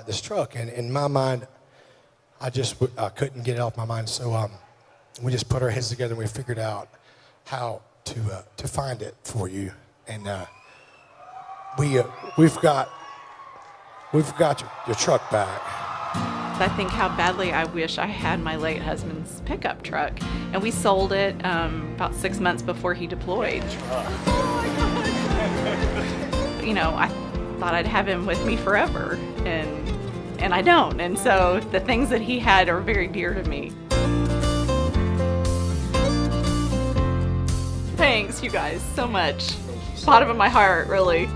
this truck. And in my mind, I couldn't get it off my mind. So we just put our heads together and we figured out how to find it for you. And we've got your truck back. I think how badly I wish I had my late husband's pickup truck. And we sold it about 6 months before he deployed. You know, I thought I'd have him with me forever, and I don't. And so the things that he had are very dear to me. Thanks, you guys, so much. Bottom of my heart, really.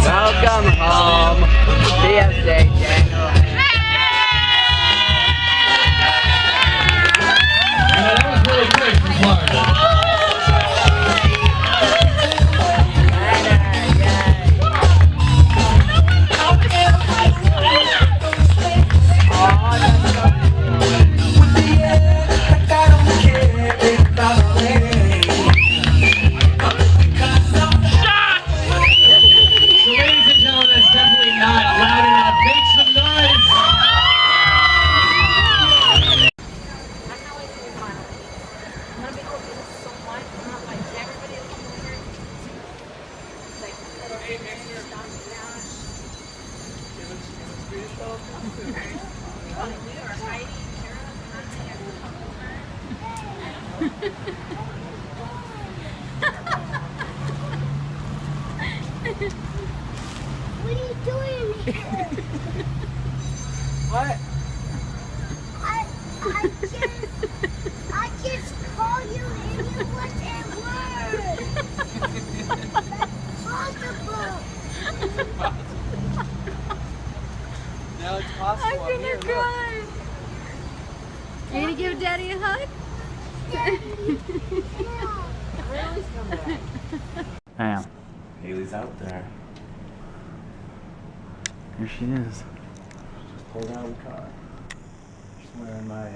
Welcome home, BSJ Daniel. That was really great from Florida. What are you doing here? What? I just called you and you wasn't word. Possible. No, it's possible. I'm gonna cry. You gonna give Daddy a hug? I am. Haley's out there. Here she is. Just pulled out of the car. She's wearing my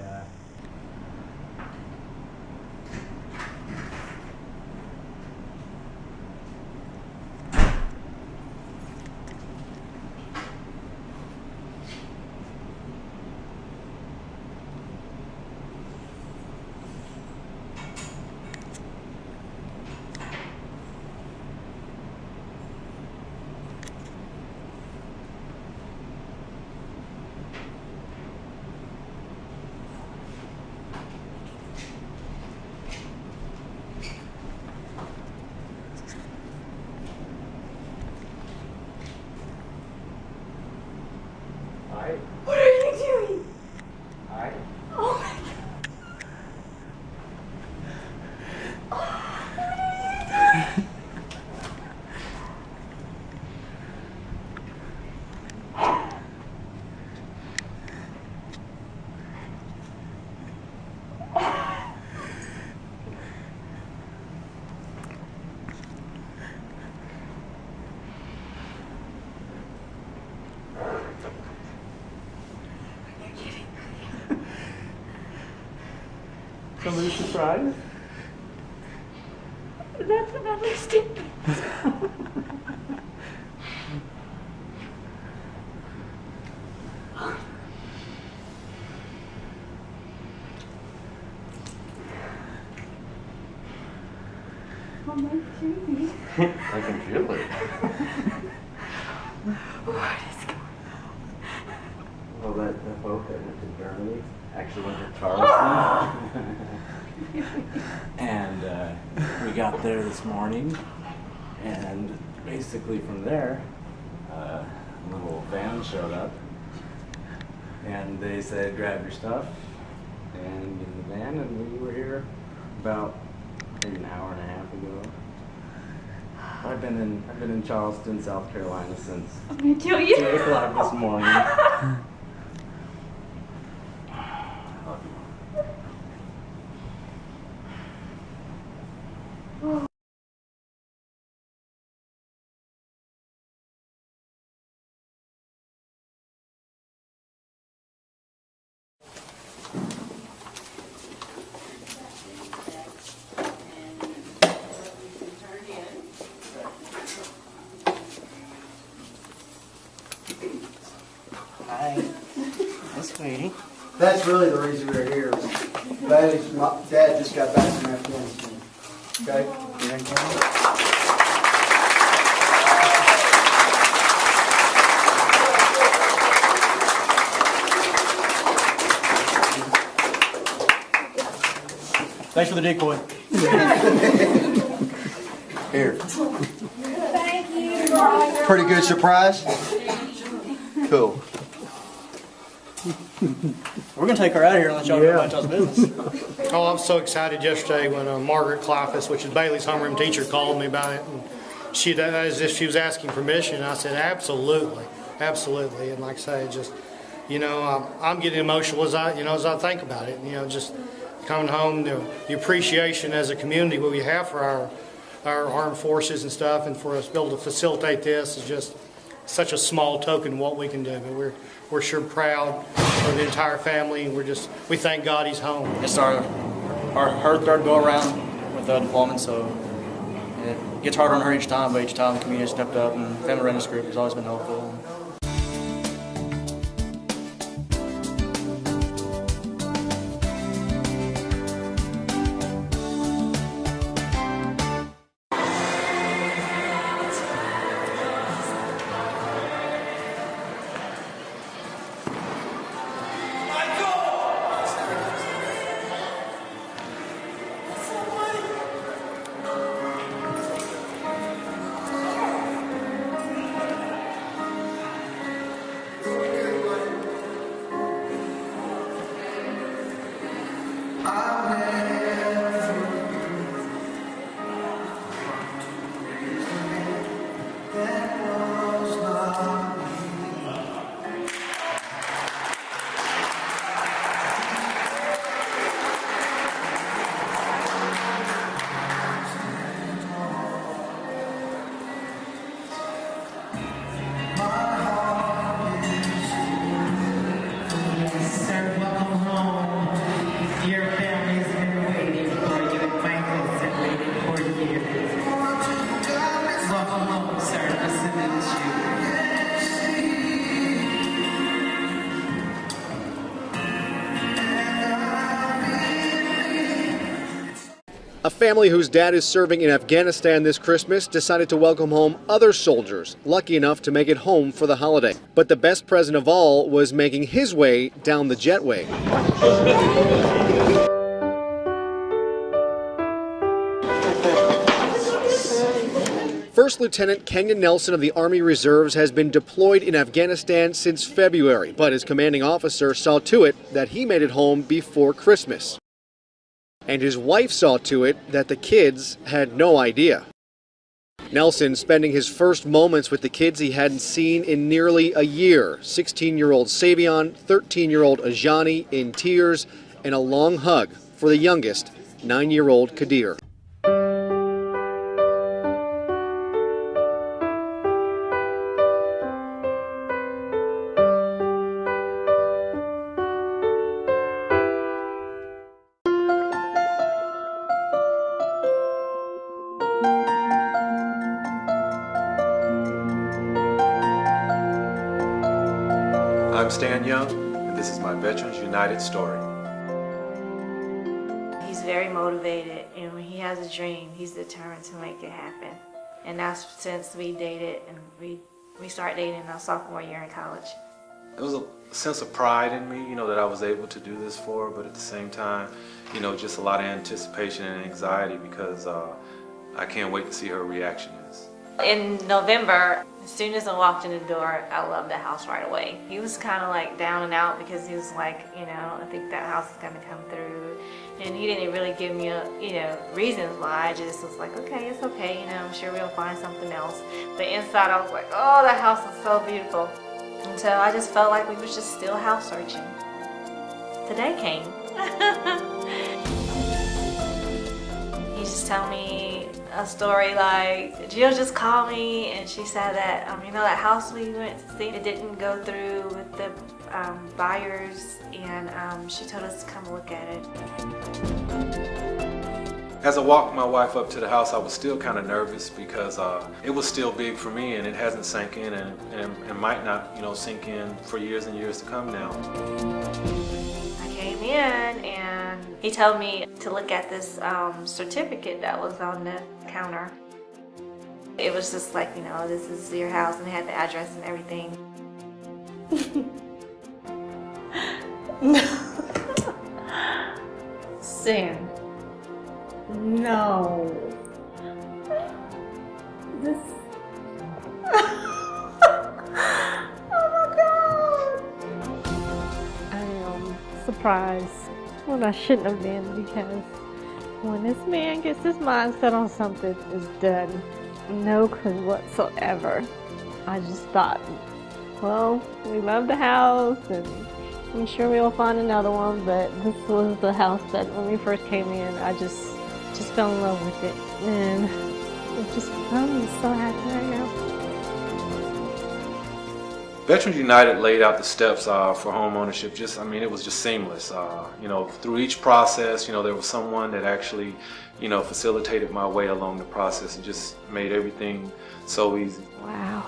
What are you doing? Hi. Oh my God. Somebody surprised? That's another stupid. Oh my goodness. I can feel it. What is going Well, that boat that went to Germany actually went to Charleston. And we got there this morning, and basically from there, a little van showed up, and they said, grab your stuff, and get in the van, and we were about maybe an hour and a half ago. I've been in Charleston, South Carolina since I'm gonna kill you. 2 o'clock this morning. Love you. Hi. That's sweetie. That's really the reason we're here. Bailey's dad just got back from Afghanistan. Okay? You ready, Kelly? Thanks for the decoy. Here. Pretty good surprise? Cool. We're gonna take her out of here and let y'all go about y'all's business. Oh, I was so excited yesterday when Margaret Kleifus, which is Bailey's homeroom teacher, called me about it. And she, as if she was asking permission, and I said, absolutely, absolutely. And like I say, just, you know, I'm getting emotional as I think about it. You know, just coming home, the appreciation as a community what we have for our armed forces and stuff, and for us to be able to facilitate this is just such a small token of what we can do. But we're sure proud of the entire family, and we thank God he's home. It's her third go around with the deployment, so it gets harder on her each time, but each time the community has stepped up, and Family Readiness Group has always been helpful. A family whose dad is serving in Afghanistan this Christmas decided to welcome home other soldiers, lucky enough to make it home for the holiday. But the best present of all was making his way down the jetway. First Lieutenant Kenyon Nelson of the Army Reserves has been deployed in Afghanistan since February, but his commanding officer saw to it that he made it home before Christmas. And his wife saw to it that the kids had no idea. Nelson spending his first moments with the kids he hadn't seen in nearly a year. 16-year-old Savion, 13-year-old Ajani in tears, and a long hug for the youngest, 9-year-old Kadir. I'm Stan Young, and this is my Veterans United story. He's very motivated, and when he has a dream, he's determined to make it happen. And that's since we dated, and we started dating in our sophomore year in college. It was a sense of pride in me, that I was able to do this for her, but at the same time, just a lot of anticipation and anxiety because I can't wait to see her reaction is. In November, as soon as I walked in the door, I loved the house right away. He was kind of like down and out because he was like, I think that house is going to come through. And he didn't really give me reasons why. I just was like, okay, it's okay, I'm sure we'll find something else. But inside I was like, oh, that house is so beautiful. Until I just felt like we was just still house searching. Today came. He just told me a story like, Jill just called me and she said that, that house we went to see, it didn't go through with the buyers, and she told us to come look at it. As I walked my wife up to the house, I was still kind of nervous because it was still big for me and it hasn't sank in and might not, sink in for years and years to come now. I came in and he told me to look at this certificate that was on the counter. It was just like, this is your house, and it had the address and everything. Sam. No. This. Oh my God. I am surprised when I shouldn't have been, because when this man gets his mind set on something, it's done. No clue whatsoever. I just thought, well, we love the house and I'm sure we'll find another one, but this was the house that when we first came in, I just fell in love with it. And I'm so happy right now. Veterans United laid out the steps for home ownership. It was just seamless. Through each process, there was someone that actually, facilitated my way along the process and just made everything so easy. Wow.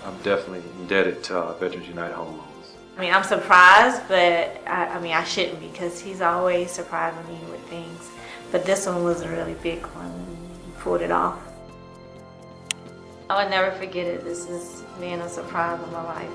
I'm definitely indebted to Veterans United Home Loans. I'm surprised, but I shouldn't, because he's always surprising me with things. But this one was a really big one. He pulled it off. I would never forget it. This is being a surprise in my life.